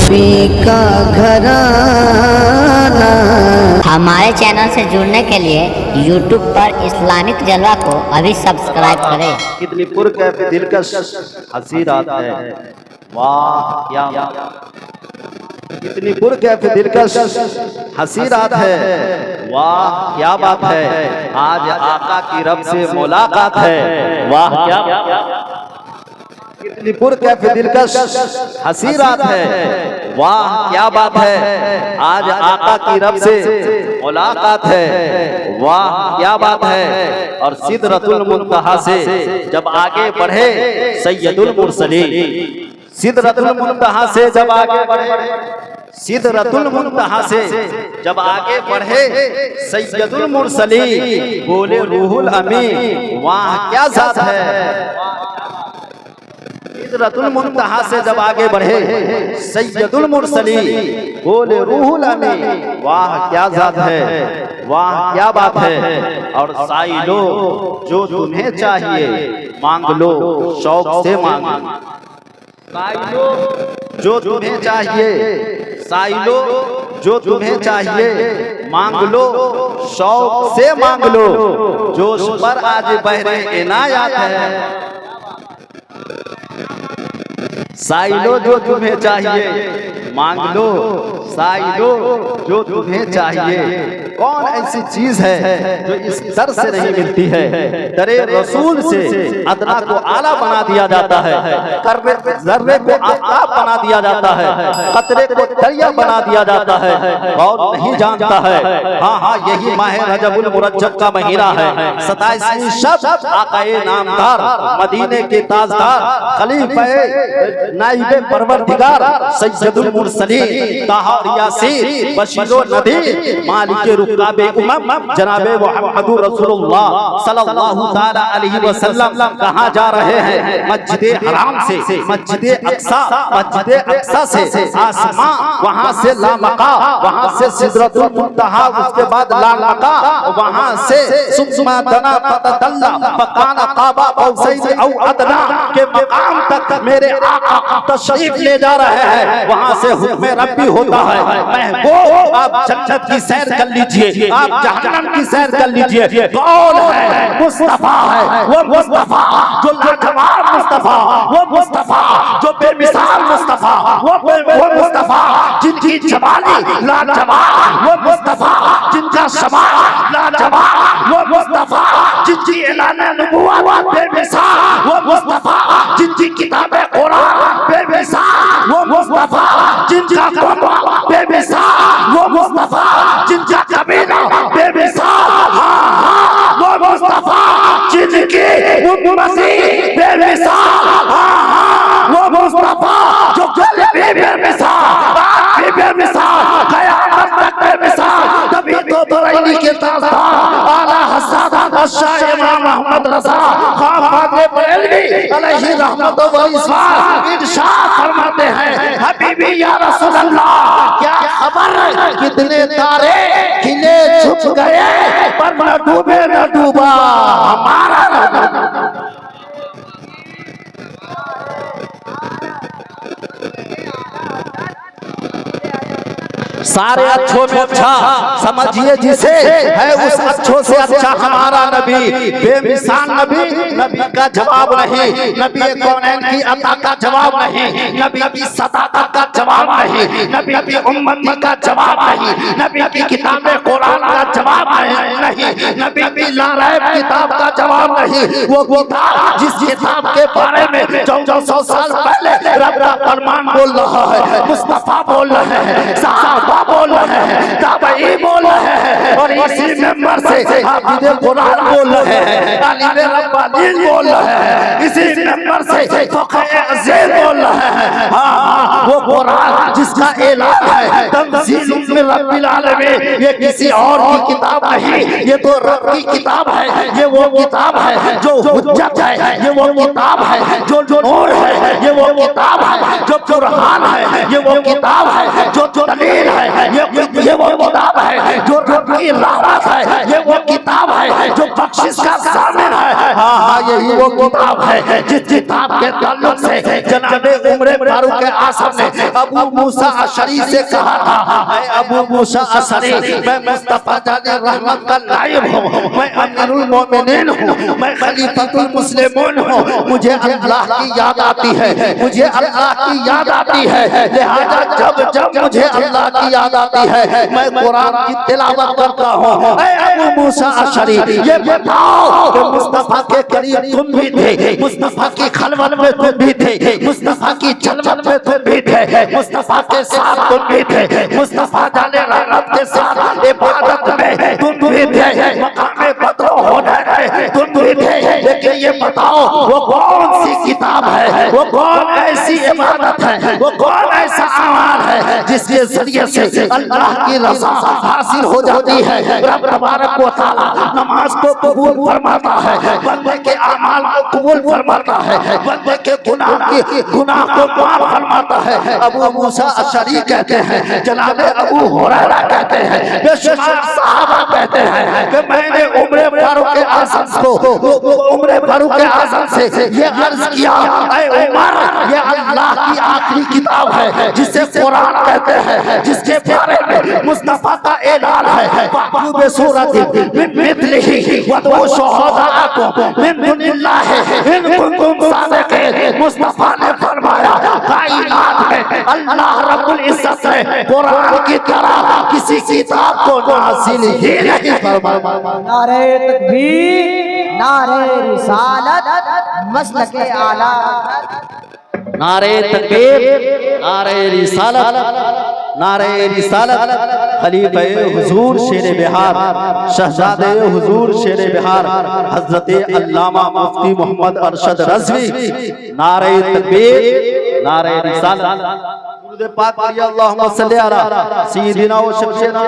नबी का घराना। हमारे चैनल से जुड़ने के लिए YouTube पर इस्लामिक जलवा को अभी सब्सक्राइब करें। कितनी पुरकैफ दिलकश हंसी रात है, वाह क्या, कितनी पुरकैफ दिलकश हंसी रात है, वाह क्या बात है। आज आका की रब से मुलाकात है, वाह क्या, कितनी पुरकैफ दिलकश हंसी रात है, वाह क्या बात है। आज आका की रब से मुलाकात है, वाह क्या बात है। और सिदरतुल मुंतहा से जब आगे बढ़े सैयदुल मुरसलीन, सिदरतुल मुंतहा से जब आगे बढ़े, सिदरतुल मुंतहा से जब आगे बढ़े सैयदुल मुरसलीन, बोले रूहुल अमीन, वाह क्या जात है। सिदरतुल मुंतहा से जब आगे बढ़े सैयदुल मुरसलीन, बोले रूहुल अमीन, वाह क्या जात है, वाह क्या बात है। और साइलो जो तुम्हें चाहिए मांग लो, शौक से मांगो, साइलो जो तुम्हें चाहिए, साइलो जो तुम्हें चाहिए मांग लो, शौक से मांग लो। जोश पर आज बहरे इनायत है, साइलो जो तुम्हें चाहिए मांग लो, साइलो जो तुम्हें चाहिए। कौन ऐसी चीज है जो इस दर से नहीं मिलती है। दरे रसूल से अदना को आला बना दिया जाता है, जर्रे को आफताब बना दिया जाता है, कतरे को दरिया बना दिया जाता है। कौन नहीं जानता है, हाँ हाँ यही माह रजबुल मुरज्जब का महीना है। 27वीं शब आकाए नामदार, मदीने के ताजदार, खलीफे नाइबे परवरदिगार सैयदुल मुरसलीन, ताहा यासीन बशीरो नदीर, मालिके रुकाबे उम्म जनाबे मुहम्मदुर रसूलुल्लाह सल्लल्लाहु तआला अलैहि वसल्लम कहाँ जा रहे हैं। मस्जिदे हराम से मस्जिदे अक्सा, मस्जिदे अक्सा से आसमां, वहां से लामका, वहां से सिदरतुल मुंतहा, उसके बाद लामका, वहां से सुम्मा दना फतदल्ला फकाना काबा कौसैन औ अदना के मकाम तक मेरे आका तशरीफ ले जा रहे हैं। वहां से हुक्म रब्बी होता है, महबूब आप जन्नत की सैर कर लीजिए, आप जहन्नम की सैर कर लीजिए। कौन है? मुस्तफा है, वो मुस्तफा जो लाजवाब मुस्तफा, वो मुस्तफा जो बेमिसाल मुस्तफा, वो मुस्तफा जिनकी जवानी लाजवाब, वो मुस्तफा जिनका शमाल लाजवाब, वो मुस्तफा जिनकी एलान नबुव्वत बेमिसाल, वो मुस्तफा जिनकी किताबे कुरान बेमिसाल, वो मुस्तफा जिनका क़ुरआन बेमिसाल, वो मुस्तफा जिनका कबीला बेमिसाल, वो मुस्तफा जिनकी उम्मती बेमिसाल, वो मुस्तफा जो बेमिसाल, आज भी बेमिसाल, क़यामत तक बेमिसाल। तभी तो बरैनी के ताजदार आला हज़रत शाह इमाम मोहम्मद रज़ा खान फातह बरेलवी अलैहि रहमत व इस्फार इरशाद फरमाते हैं, हबीबी या रसूल अल्लाह, क्या खबर कितने तारे खिले छुप गए, पर न डूबे न डूबा हमारा रब। सारे अच्छों में अच्छा समझिए जिसे है, उस अच्छों से अच्छा हमारा नबी, बेमिसाल नबी, नबी का जवाब नहीं, नबी कौनैन की अता का जवाब नहीं, नबी की सदाकत का जवाब नहीं, नबी की उम्मती का जवाब नहीं, नबी की किताब कुरान का जवाब नहीं, नबी की लारैब किताब का जवाब नहीं। वो किताब जिस किताब के बारे में 1400 साल पहले रब का फरमान बोल रहा है, मुस्तफा बोल रहे हैं, सहाबा बोल रहे हैं, ताबई बोल रहे हैं, और इसी मेंबर से हाफिज़े कुरान बोल रहे हैं, आलिम रब्बानी बोल रहे हैं, इसी मेंबर से फ़क़ीह अज़ीज़ बोल रहे हैं। हाँ वो कुरान जिसका ऐलान है तंज़ील मिन रब्बिल आलमीन, ये किसी और की किताब नहीं, ये तो रब की किताब है। ये वो किताब है जो हुज्जत है, ये वो किताब है जो नूर है, ये वो किताब है जो कुरान है, ये वो किताब है जो दलील है, ये वो किताब है जो रब की रहमत है, ये वो किताब है जो बख्शिश का ज़ामिन है। हाँ हाँ यही वो किताब है जिस किताब के ताल्लुक से जनाबे उमर फारूक आज़म ने अबू मूसा अशरी से कहा था, मैं अबू मूसा अशरी, मैं मुस्तफा जाने रहमत का नायब हूँ, मैं अमीरुल मोमिनीन हूँ, मैं खलीफतुल मुस्लिमीन हूँ, मुझे अल्लाह की याद आती है, मुझे अल्लाह की याद आती है, लिहाजा जब जब मुझे अल्लाह की याद आती है मैं कुरान की तिलावत करता हूँ। अबू मूसा अशरी, ये बताओ कि मुस्तफा के करीब तुम भी थे, मुस्तफा की खलवत में तुम भी थे, मुस्तफा की जलवत में तुम भी थे, मुस्तफा के साथ तुम भी थे, मुस्तफा जाने रहमत के साथ इबादत में तुम भी थे, मकामे बदर होने में तुम भी थे। लेकिन ये बताओ वो कौन सी किताब है, वो कौन ऐसी इबादत है, वो कौन ऐसा अमाल है जिसके जरिए से अल्लाह की रज़ा हासिल हो जाती है। रब तबारक व तआला नमाज को कबूल फरमाता है, बंदे के अमाल को कबूल फरमाता है, बंदे के गुनाह को माफ फरमाता है। अबू मूसा अशरी कहते हैं, जनाब अबू हुरैरा कहते हैं, बेशुमार सहाबा कहते हैं कि मैंने उम्र फारूक आज़म को, उम्र फारूक आज़म से ये अर्ज किया, ऐ उमर, ये अल्लाह की आखिरी किताब है जिसे कुरान कहते हैं, जिसके बारे में मुस्तफा का ऐलान है, बाबू सूरत मिन मिथलिही व शुहदाअकुम मिन दुनिल्लाह इन कुंतुम सादिकीन। मुस्तफा ने फरमाया कायनात में अल्लाह रब्बुल इज्जत ने कुरान की तरह किसी किताब को नाज़िल ही नहीं फरमाया। नारे तकबीर, नारे रिसालत, मसलके आला, नारे तकबीर, नारे रिसालत, नारे रिसालत, खलीफे हुजूर शेर बिहार, शहजादे हुजूर शेर बिहार, हजरत अल्लामा मुफ्ती मोहम्मद अरशद रज़वी। नारे तकबीर, नारे रिसालत। दुरूद पाक पढ़िए, अल्लाहुम्मा सल्ली अला सय्यिदिना व शफीना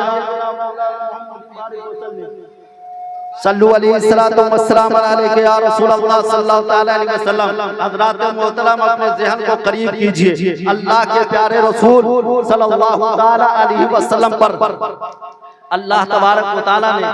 सल्लु अलैहि सलातो व सलाम अलैका या रसूल अल्लाह सल्लल्लाहु तआला अलैहि वसल्लम। हज़रात मोहतरम अपने ज़हन को करीब कीजिए, अल्लाह के प्यारे रसूल सल्लल्लाहु तआला अलैहि वसल्लम पर अल्लाह तबारक व तआला ने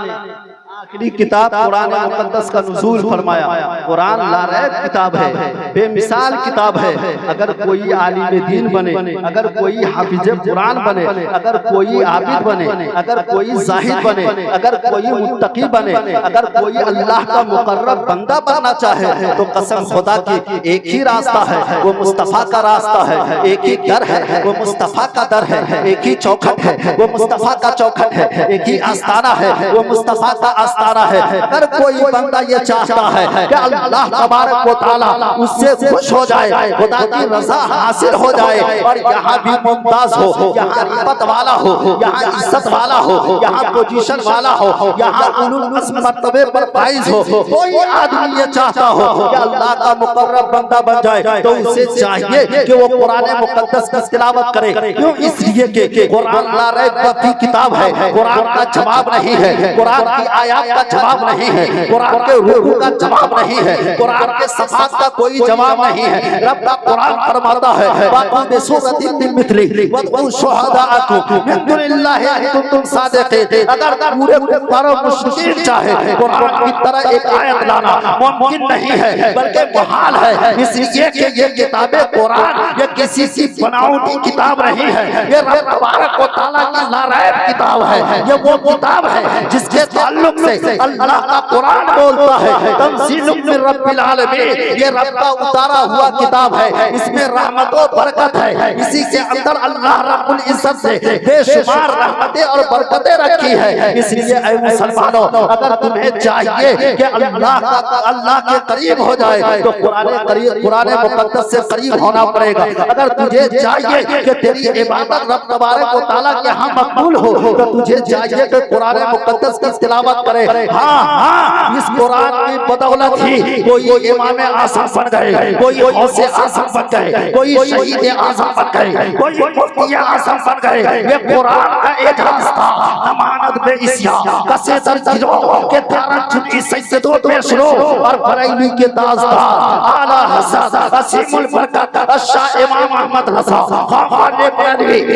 आखिरी किताब कुरान मुक़द्दस का नुज़ूल फरमाया। कुरान लारैब किताब है, बेमिसाल किताब है। अगर कोई आलिम दीन बने, अगर कोई हाफिज कुरान बने, अगर कोई आबिद बने, अगर कोई ज़ाहिद बने, अगर कोई मुत्तकी बने, अगर कोई अल्लाह का मुकर्रब बंदा बनना चाहे तो कसम खुदा की एक ही रास्ता है, वो मुस्तफ़ा का रास्ता है। एक ही दर है, वो मुस्तफ़ा का दर है। एक ही चौखट है, वो मुस्तफ़ा का चौखट है। एक ही आस्ताना है, वो मुस्तफ़ा का आस्ताना है। अगर कोई बंदा ये चाहता है कि अल्लाह तबारक व तआला उससे खुश हो जाए, खुदा की रज़ा हासिल हो जाए और यहाँ भी मुमताज हो, यहाँ रिफत वाला हो, यहाँ इज्जत वाला हो, यहाँ पोजीशन वाला हो, यहाँ उलुल अज़्म मर्तबे पर फाइज हो, कोई आदमी ये चाहता हो कि अल्लाह का मुकर्रब बंदा बन जाए तो उसे चाहिए कि वो कुरान मुक़द्दस की तिलावत करे। क्यों? इसलिए कि कुरान ला रैब की किताब है, कुरान का जवाब नहीं है, कुरान की आयत का जवाब नहीं है, कुरान के रूह का जवाब नहीं है, कुरान के सफ़ात का कोई जवाब नहीं है। रब का कुरान फरमाता है बाक़ी बेसूरतिन मिन मिथली व शुहदाअकुम मिन दुनिल्लाहि इन कुंतुम सादिकीन। अगर पूरे कुफ्फार और मुश्रिकीन चाहे कुरान की तरह एक आयत लाना मुमकिन नहीं है, बल्कि मुहाल है। इसलिए कि ये किताबे कुरान ये किसी की बनावटी किताब नहीं है, ये रब तबारक व तआला की लारैब किताब है। ये वो किताब है जिसके ताल्लुक से अल्लाह का कुरान बोलता है तंज़ीलुम मिन रब्बिल आलमीन। ये रब का उतारा हुआ किताब है, इसमें रहमत और बरकत है। इसी के अंदर अल्लाह रब्बुल इज्जत से बेशुमार रहमतें और बरकतें रखी है। इसलिए ऐ मुसलमानों, अगर तुम्हें चाहिए कि अल्लाह के करीब हो जाए तो कुरान मुक़द्दस से करीब होना पड़ेगा। अगर तुझे चाहिए कि तेरी इबादत रब तबारक व तआला के यहाँ मकबूल हो तो तुझे चाहिए कि कुरान मुक़द्दस की तिलावत करे। हाँ, इस कुरान की बदौलत ही कोई इमाम आज़म बन गए, कोई गौसे आज़म बन गए, कोई शहीद आज़म बन गए, कोई मुफ्ती आज़म बन गए। ये कुरान का एक रास्ता अमानत बे इस्या कसे दर जिरो के तारन चुकी सैयदो पेशरो और बरेली के ताजदार आला हज़रत असीमुल बरकत शाह इमाम अहमद रज़ा खाने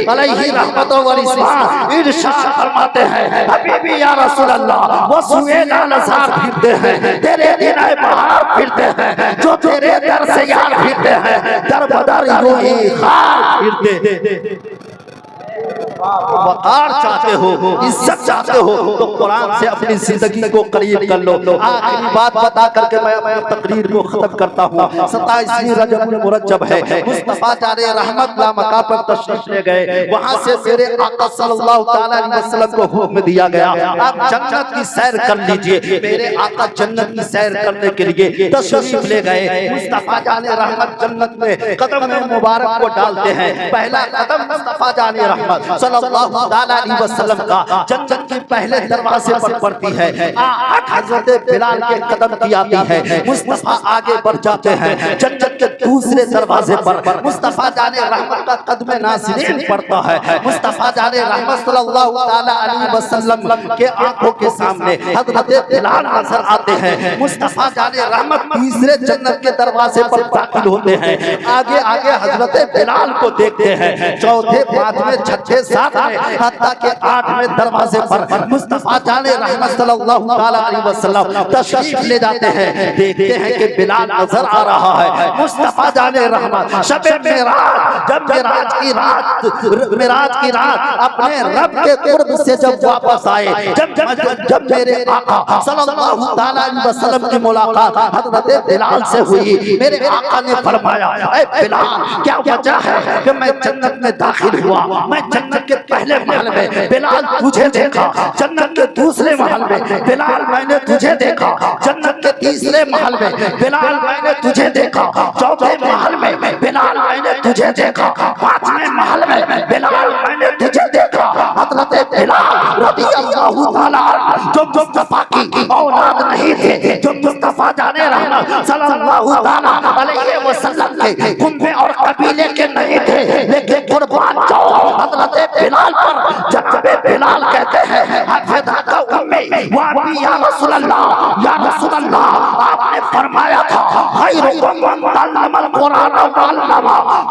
अलैहि रहमत व रिज़वान इरशाद फरमाते हैं हबीबी या रसूल अल्लाह वो सुएगा नज़ार फिरते हैं, तेरे दिन बहार फिरते हैं, जो तेरे दर से यार फिरते हैं, दर बदर यूं ही खार फिरते। वकार चाहते हो, इज्जत चाहते हो तो कुरान से अपनी जिंदगी को करीब कर लो। आखिरी बात बता करके मैं अपनी तकरीर को खत्म करता हूँ। 27वीं रजबुल मुरज्जब है, मुस्तफा जाने रहमत ला मका पर तशरीफ ले गए। वहां से मेरे आका सल्लल्लाहु तआला अलैहि वसल्लम को हुक्म दिया गया, आप जन्नत की सैर कर लीजिए। मेरे आका जन्नत की सैर करने के लिए तशरीफ ले गए। मुस्तफा जाने रहमत जन्नत में कदम में मुबारक को डालते हैं। पहला कदम मुस्तफा जाने रहमत सल्लल्लाहु अलैहि वसल्लम का जन्नत के पहले दरवाजे पर पड़ती है। हजरत बिलाल के कदम की आती है, मुस्तफा आगे बढ़ जाते हैं। जन्नत के दूसरे दरवाजे पर मुस्तफा जाने रहमत का कदम नाज़रीन पड़ता है। मुस्तफा जाने रहमत सल्लल्लाहु अलैहि वसल्लम के आंखों के सामने हजरत बिलाल नजर आते हैं। मुस्तफा जाने रहमत तीसरे जन्नत के दरवाजे पर दाखिल होते हैं। आगे आगे हजरत बिलाल को देखते हैं। चौथे, पांचवें, छठे, सातवें, हत्ता के 8वें दरवाजे पर मुस्तफा जाने रहमत सल्लल्लाहु अलैहि वसल्लम तशरीफ ले जाते हैं। देखते हैं कि बिलाल नजर आ रहा है। मुस्तफा जाने रहमत शबे मेराज, जब मेराज की रात अपने रब के कुर्ब से जब वापस आए, जब मेरे आका सल्लल्लाहु अलैहि वसल्लम की मुलाकात हजरत बिलाल से हुई, मेरे आका ने फरमाया, ऐ बिलाल, क्या वजह है कि मैं जन्नत में दाखिल हुआ? मैं जन्नत के पहले महल में बिलाल तुझे देखा, जन्नत के दूसरे महल में बिलाल मैंने तुझे देखा, जन्नत के तीसरे महल में बिलाल मैंने तुझे देखा, चौथे महल में बिलाल मैंने तुझे देखा, पांचवें महल में बिलाल मैंने तुझे देखा। हजरत बिलाल रज़ियल्लाहु ताला जो मुस्तफा की औलाद नहीं थे, जो मुस्तफा जाने रहमत सल्लल्लाहु अलैहि वसल्लम के कुंबे और कबीले के नहीं थे, लेकिन कुर्बान जाओ हजरत बिलाल पर। जनाबे बिलाल कहते हैं, या रसूल अल्लाह, या रसूल अल्लाह, आपने फरमाया था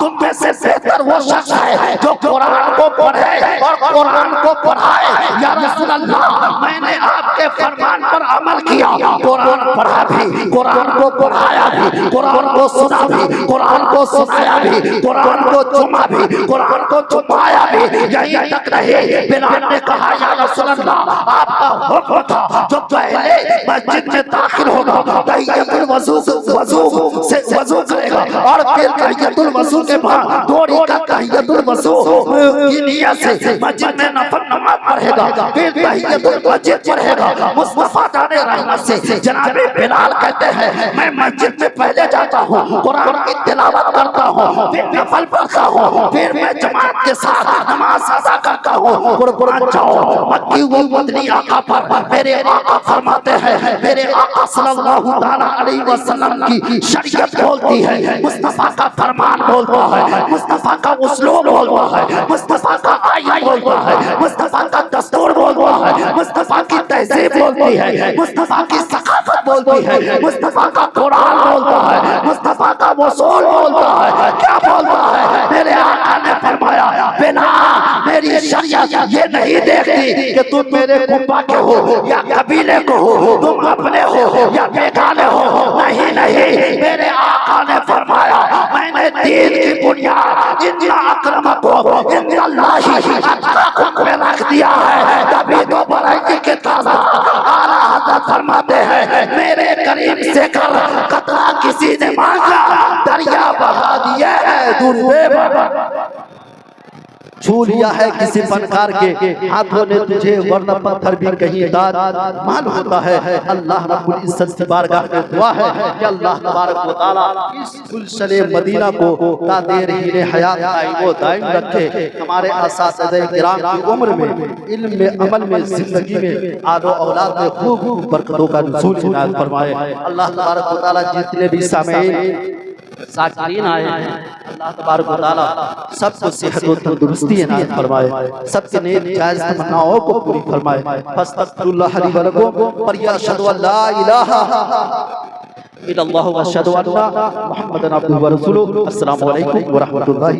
तुम में से बेहतर वो शख्स है जो कुरान को पढ़े और कुरान को पढ़ाए। या रसूल अल्लाह, मैंने आपके फरमान पर अमल किया, कुरान पढ़ा भी, कुरान को पढ़ाया भी, कुरान को सुना भी, कुरान को सुनाया भी, कुरान को चुमा भी, कुरान को छुपाया भी। यही तक नहीं, बिलाल ने कहा, या रसूल अल्लाह, आपका हुक्म था जो पहले मस्जिद में दाखिल होगा तहियतुल वज़ू से वज़ू करेगा और फिर तहियतुल वज़ू के बाद दौड़ी का तहियतुल वज़ू की नियत से मस्जिद में नफल नमाज पढ़ेगा, फिर तहियतुल मस्जिद पढ़ेगा। मुस्तफा जाने रहमत से जनाबे बिलाल कहते हैं, मैं मस्जिद में पहले जाता हूँ, कुरान की तिलावत करता हूँ, फिर नफल पढ़ता हूँ, फिर मैं जमात के साथ नमाज अदा करता हूँ। कुरान जाओ मक्की वो मदनी आका पर मेरे आका फरमाते हैं, मेरे आका सल्लल्लाहु अलैहि वसल्लम की शरीयत बोलती है, मुस्तफा का फरमान बोलता है, मुस्तफा का उसलूब बोलता है, मुस्तफा का आईन बोलता है, मुस्तफा का दस्तूर बोलता है, मुस्तफा की तहजीब बोलती है, मुस्तफा की सकाफत बोलती है, मुस्तफा का कुरान बोलता है, मुस्तफा का वसूल बोलता है। क्या बोलता है? मेरे आका ने फरमाया, बिलाल, मेरी शरीयत ये नहीं देखती कि तुम मेरे कुब्बा के हो या कबीले को हो, तुम अपने हो या बेगाने हो। नहीं नहीं, मेरे आका ने फरमाया, मैंने दीन की बुनियाद इन्ना अक्रमकुम इंदल्लाहि अत्काकुम में रख दिया है। तभी तो बरैती के ताज़ा आला हज़रत फरमाते हैं, मेरे करीब से कर कतरा किसी ने मांगा, दरिया बहा दिया है, दूर छू लिया है किसी फनकार के हाथों ने तुझे, वरना पत्थर भी कहीं दाद मान होता है। अल्लाह रब्बुल इज्जत की बारगाह में दुआ है कि अल्लाह तबारक व तआला इस गुलशने मदीना को तादेर हीरे हयात दाइम दाइम रखे। हमारे असातिज़े किराम की उम्र में, इल्म में, अमल में, जिंदगी में, आलो औलाद में खूब बरकतों का नुज़ूल इनायत फरमाए। अल्लाह तबारक व तआला जितने भी सामीईन साकिरीन आए हैं, अल्लाह तबारक व तआला सबको सेहत और तंदुरुस्ती इनायत फरमाए, सबके नेक जायज़ तमन्नाओं को पूरी फरमाए। फस्तगफिरुल्लाह लि व लकुम व अशहदु अल्ला इलाहा इल्लल्लाहु व अशहदु अन्ना मुहम्मदन अब्दुहु व रसूलुहु। अस्सलामु अलैकुम व रहमतुल्लाहि।